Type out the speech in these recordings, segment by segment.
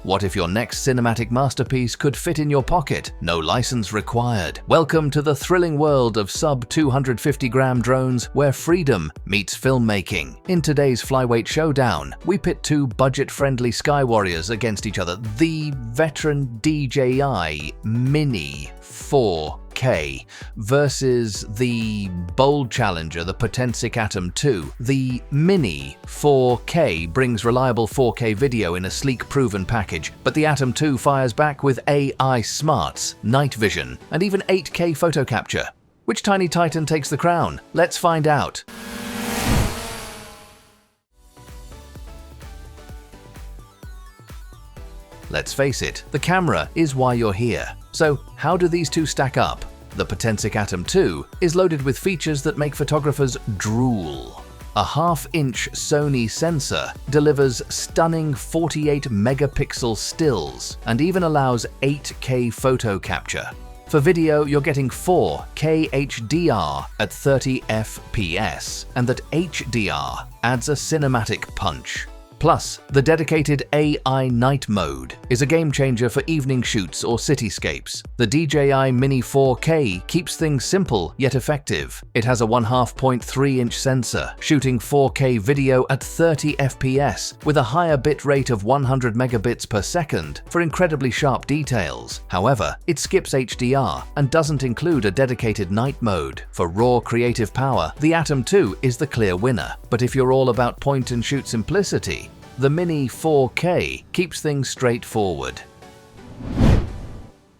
What if your next cinematic masterpiece could fit in your pocket? No license required. Welcome to the thrilling world of sub-250-gram drones where freedom meets filmmaking. In today's flyweight showdown, we pit two budget-friendly sky warriors against each other. The veteran DJI Mini 4K versus the bold challenger, the Potensic ATOM 2. The Mini 4K brings reliable 4K video in a sleek, proven package, but the ATOM 2 fires back with AI smarts, night vision, and even 8K photo capture. Which tiny titan takes the crown? Let's find out. Let's face it, the camera is why you're here. So, how do these two stack up? The Potensic ATOM 2 is loaded with features that make photographers drool. A half-inch Sony sensor delivers stunning 48-megapixel stills and even allows 8K photo capture. For video, you're getting 4K HDR at 30 FPS, and that HDR adds a cinematic punch. Plus, the dedicated AI night mode is a game changer for evening shoots or cityscapes. The DJI Mini 4K keeps things simple yet effective. It has a 1/2.3-inch sensor, shooting 4K video at 30 FPS with a higher bit rate of 100 megabits per second for incredibly sharp details. However, it skips HDR and doesn't include a dedicated night mode. For raw creative power, the ATOM 2 is the clear winner. But if you're all about point-and-shoot simplicity, the Mini 4K keeps things straightforward.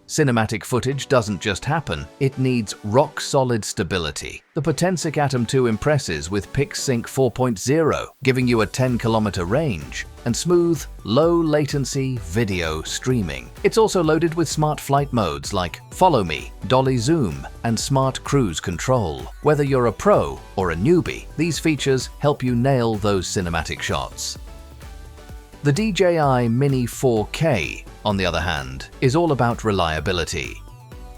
Cinematic footage doesn't just happen, it needs rock-solid stability. The Potensic ATOM 2 impresses with PixSync 4.0, giving you a 10-kilometer range, and smooth, low-latency video streaming. It's also loaded with smart flight modes like Follow Me, Dolly Zoom, and Smart Cruise Control. Whether you're a pro or a newbie, these features help you nail those cinematic shots. The DJI Mini 4K, on the other hand, is all about reliability.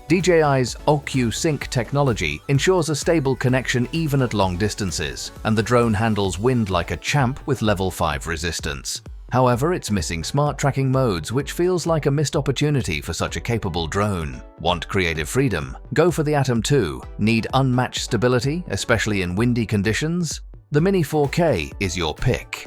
DJI's OcuSync technology ensures a stable connection even at long distances, and the drone handles wind like a champ with level 5 resistance. However, it's missing smart tracking modes, which feels like a missed opportunity for such a capable drone. Want creative freedom? Go for the ATOM 2. Need unmatched stability, especially in windy conditions? The Mini 4K is your pick.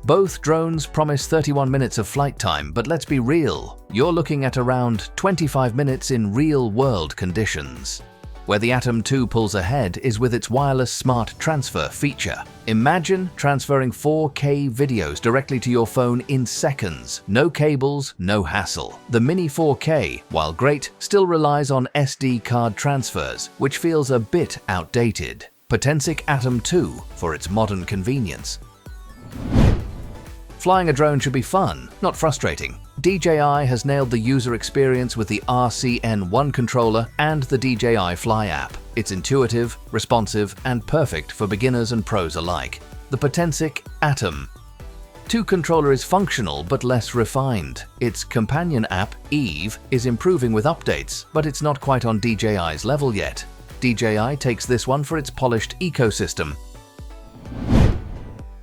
Both drones promise 31 minutes of flight time, but let's be real, you're looking at around 25 minutes in real-world conditions. Where the ATOM 2 pulls ahead is with its wireless smart transfer feature. Imagine transferring 4K videos directly to your phone in seconds. No cables, no hassle. The Mini 4K, while great, still relies on SD card transfers, which feels a bit outdated. Potensic ATOM 2 for its modern convenience. Flying a drone should be fun, not frustrating. DJI has nailed the user experience with the RCN1 controller and the DJI Fly app. It's intuitive, responsive, and perfect for beginners and pros alike. The Potensic ATOM 2 controller is functional but less refined. Its companion app, Eve, is improving with updates, but it's not quite on DJI's level yet. DJI takes this one for its polished ecosystem.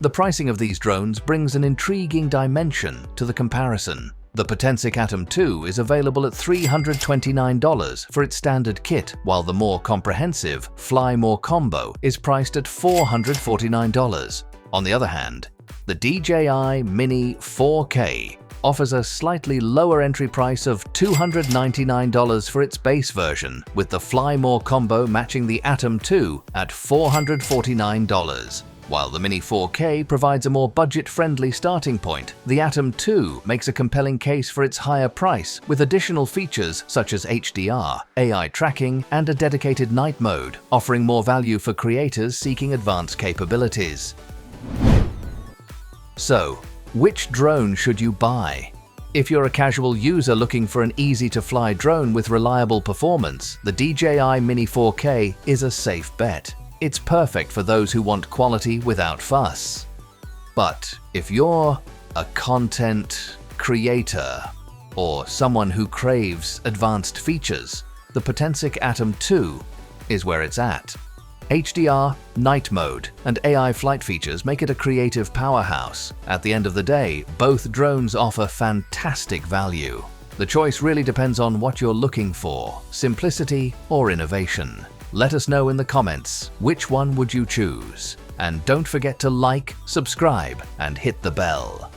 The pricing of these drones brings an intriguing dimension to the comparison. The Potensic ATOM 2 is available at $329 for its standard kit, while the more comprehensive Fly More combo is priced at $449. On the other hand, the DJI Mini 4K offers a slightly lower entry price of $299 for its base version, with the Fly More combo matching the ATOM 2 at $449. While the Mini 4K provides a more budget-friendly starting point, the ATOM 2 makes a compelling case for its higher price, with additional features such as HDR, AI tracking, and a dedicated night mode, offering more value for creators seeking advanced capabilities. So, which drone should you buy? If you're a casual user looking for an easy-to-fly drone with reliable performance, the DJI Mini 4K is a safe bet. It's perfect for those who want quality without fuss. But if you're a content creator or someone who craves advanced features, the Potensic ATOM 2 is where it's at. HDR, night mode, and AI flight features make it a creative powerhouse. At the end of the day, both drones offer fantastic value. The choice really depends on what you're looking for, simplicity or innovation. Let us know in the comments, which one would you choose? And don't forget to like, subscribe, and hit the bell.